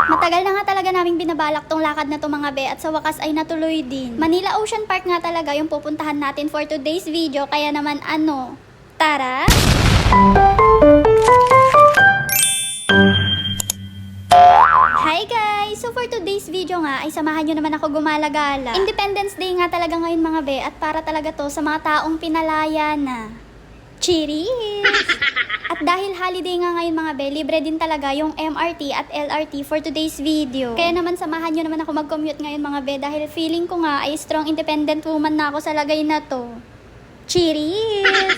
Matagal na nga talaga naming binabalak tong lakad na to mga be at sa wakas ay natuloy din. Manila Ocean Park nga talaga yung pupuntahan natin for today's video kaya naman tara! Hi guys! So for today's video nga ay samahan nyo naman ako gumala-gala. Independence Day nga talaga ngayon mga be at para talaga to sa mga taong pinalaya na. Cheers! At dahil holiday nga ngayon mga be, libre din talaga yung MRT at LRT for today's video. Kaya naman samahan nyo naman ako mag-commute ngayon mga be dahil feeling ko nga ay strong independent woman na ako sa lagay na to. Cheers!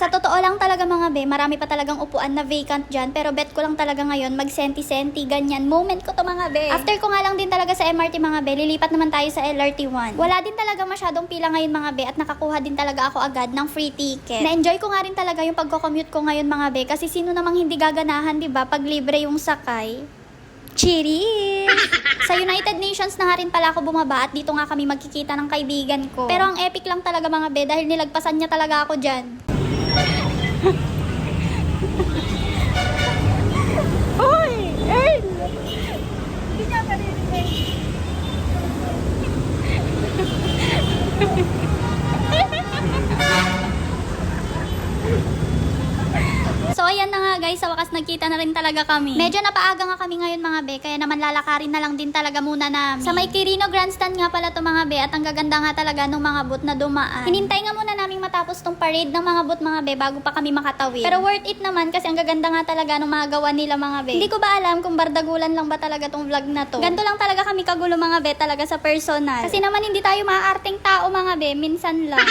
Sa totoo lang talaga mga be, marami pa talagang upuan na vacant dyan pero bet ko lang talaga ngayon mag-senti-senti ganyan. Moment ko to mga be. After ko nga lang din talaga sa MRT mga be, lilipat naman tayo sa LRT1. Wala din talaga masyadong pila ngayon mga be at nakakuha din talaga ako agad ng free ticket. Na-enjoy ko nga rin talaga yung pagko-commute ko ngayon mga be kasi sino namang hindi gaganahan diba pag libre yung sakay. Cheers! Sa United Nations na nga rin pala ako bumaba at dito nga kami magkikita ng kaibigan ko. Pero ang epic lang talaga mga be dahil nilagpasan niya talaga ako dyan. Hoy! Earl! Hindi niya maririnig. So ayan na nga guys, sa wakas nagkita na rin talaga kami. Medyo napaaga nga kami ngayon mga be, kaya naman lalakarin na lang din talaga muna namin. Sa may Quirino Grandstand nga pala to mga be at ang gaganda nga talaga ng mga boot na dumaan. Hinintay nga muna namin matapos tong parade ng mga boot mga be bago pa kami makatawid. Pero worth it naman kasi ang gaganda nga talaga ng mga gawa nila mga be. Hindi ko ba alam kung bardagulan lang ba talaga tong vlog na to. Ganto lang talaga kami kagulo mga be talaga sa personal. Kasi naman hindi tayo maaarteng tao mga be, minsan lang.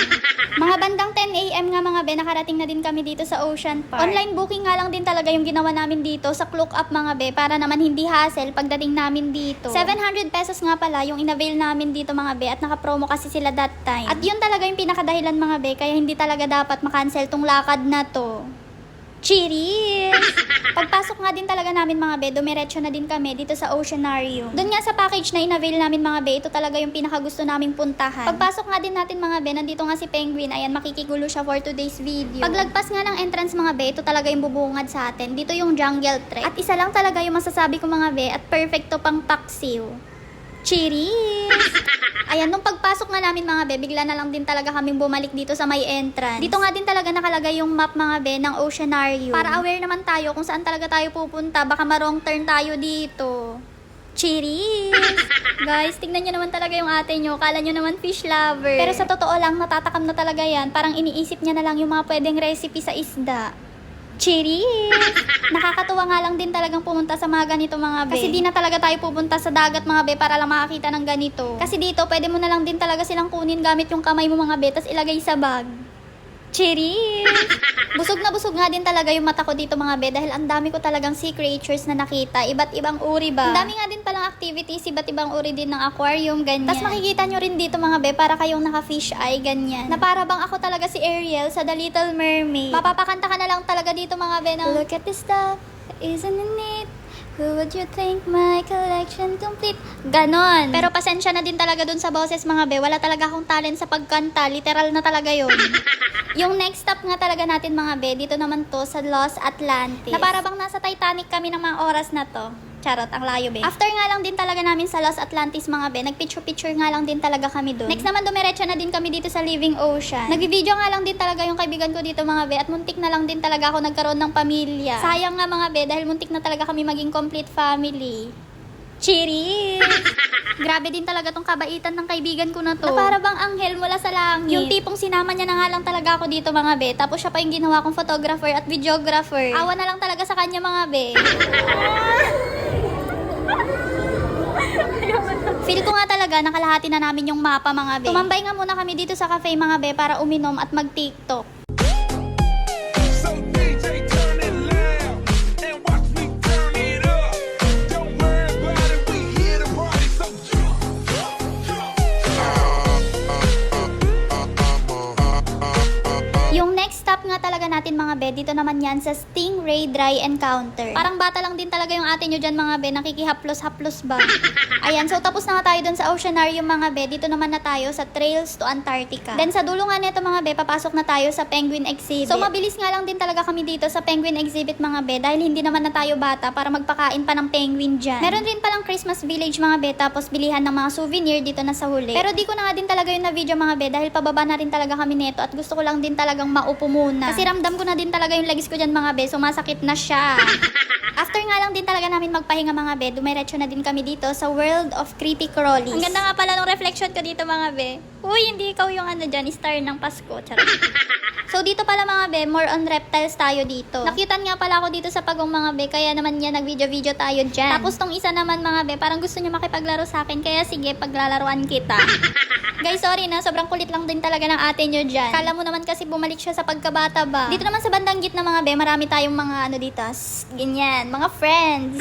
Mga bandang 10 AM nga mga be, nakarating na din kami dito sa Ocean Park. Online booking nga lang din talaga yung ginawa namin dito sa Klook Up mga be para naman hindi hassle pagdating namin dito. 700 pesos nga pala yung inavail namin dito mga be at naka-promo kasi sila that time. At yun talaga yung pinakadahilan mga be kaya hindi talaga dapat makancel tong lakad na to. Cheers! Pagpasok nga din talaga namin mga be, dumiretso na din kami dito sa Oceanarium. Doon nga sa package na inavail namin mga be, ito talaga yung pinakagusto naming puntahan. Pagpasok nga din natin mga be, nandito nga si Penguin, ayan makikigulo siya for today's video. Paglagpas nga ng entrance mga be, ito talaga yung bubungad sa atin. Dito yung jungle trek. At isa lang talaga yung masasabi ko mga be, at perfecto pang paksiw. Cheers! Ayan, nung pagpasok nga namin mga be, bigla na lang din talaga kaming bumalik dito sa may entrance. Dito nga din talaga nakalagay yung map mga be ng Oceanarium. Para aware naman tayo kung saan talaga tayo pupunta. Baka ma-wrong turn tayo dito. Cheers! Guys, tignan nyo naman talaga yung ate nyo. Kala nyo naman fish lover. Pero sa totoo lang, natatakam na talaga yan. Parang iniisip niya na lang yung mga pwedeng recipe sa isda. Cheers! Nakakatuwa nga lang din talagang pumunta sa mga ganito mga be. Kasi di na talaga tayo pupunta sa dagat mga be para lang makakita ng ganito. Kasi dito pwede mo na lang din talaga silang kunin gamit yung kamay mo mga be tas ilagay sa bag. Cheers! Busog na busog nga din talaga yung mata ko dito mga be dahil ang dami ko talagang sea creatures na nakita. Iba't ibang uri ba? Ang dami nga din palang activities, iba't ibang uri din ng aquarium, ganyan. Tapos makikita nyo rin dito mga be para kayong naka-fish eye, ganyan. Na para bang ako talaga si Ariel sa The Little Mermaid. Mapapakanta ka na lang talaga dito mga be ng Look at this stuff, isn't it neat? Who would you think my collection complete? Ganon. Pero pasensya na din talaga dun sa boses mga be. Wala talaga akong talent sa pagkanta. Literal na talaga yun. Yung next stop nga talaga natin mga be, dito naman to sa Los Atlantis. Na para bang nasa Titanic kami ng mga oras na to. Charot, ang layo be. After nga lang din talaga namin sa Los Atlantis mga be, nagpicture-picture nga lang din talaga kami doon. Next naman dumiretso na din kami dito sa Living Ocean. Nagbi-video nga lang din talaga yung kaibigan ko dito mga be at muntik na lang din talaga ako nagkaroon ng pamilya. Sayang nga mga be dahil muntik na talaga kami maging complete family. Cheers! Grabe din talaga tong kabaitan ng kaibigan ko na to. Na para bang anghel mula sa langit. Yung tipong sinama niya na nga lang talaga ako dito mga be. Tapos siya pa yung ginawa kong photographer at videographer. Awa na lang talaga sa kanya mga be. Feel ko nga talaga nakalahati na namin yung mapa mga be. Tumambay nga muna kami dito sa cafe mga be para uminom at mag-TikTok. So DJ turn it loud and watch me turn it up. Don't worry about it, we here to party, so Yung next stop nga talaga natin mga be, dito naman yan sa Stingray Ray Dry Encounter. Parang bata lang din talaga yung ate nyo dyan mga be, nakikihaplos-haplos ba? Ayan, so tapos na nga tayo dun sa Oceanarium mga be, dito naman na tayo sa Trails to Antarctica. Then sa dulo nga nito mga be, papasok na tayo sa Penguin Exhibit. So mabilis nga lang din talaga kami dito sa Penguin Exhibit mga be, dahil hindi naman na tayo bata para magpakain pa ng penguin dyan. Meron rin palang Christmas Village mga be, tapos bilihan ng mga souvenir dito na sa huli. Pero di ko na nga din talaga yung na-video mga be, dahil pababa na rin talaga kami neto at gusto ko lang din talagang maupo muna. Kasi ramdam ko na din talaga yung legs ko dyan mga be, sumasakit na siya. After nga lang din talaga namin magpahinga mga be, dumiretso na din kami dito sa World of Creepy Crawlies. Ang ganda nga pala ng reflection ko dito mga be. Uy, hindi ikaw yung ano dyan, star ng Pasko. Charot. So dito pala mga be, more on reptiles tayo dito. Nakyutan nga pala ako dito sa Pagong mga be, kaya naman yan nag-video-video tayo dyan. Tapos tong isa naman mga be, parang gusto niya makipaglaro sa akin, kaya sige, paglalaruan kita. Guys, sorry na, sobrang kulit lang din talaga ng ate nyo dyan. Kala mo naman kasi bumalik siya sa pagkabata ba. Dito naman sa bandang gitna mga be, marami tayong mga ano dito, ganyan, mga friends.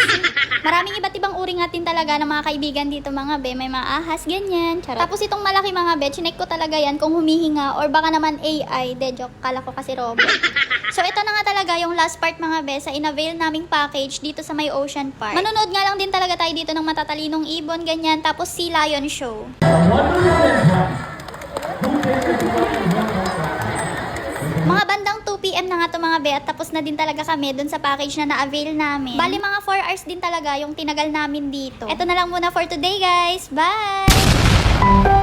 Maraming iba't ibang uri nga din talaga ng mga kaibigan dito mga be, may mga ahas, ganyan. Charot. Tapos itong malaki mga be, chinek ko talaga yan kung humihinga or baka naman AI, de joke, kala ko kasi robot. So ito na nga talaga yung last part mga be sa in-avail naming package dito sa May Ocean Park. Manonood nga lang din talaga tayo dito ng matatalinong ibon, ganyan, tapos Sea Lion Show. Mga bandang 2 PM na nga to mga be, at tapos na din talaga kami dun sa package na na-avail namin. Bali mga 4 hours din talaga yung tinagal namin dito. Ito na lang muna for today guys. Bye!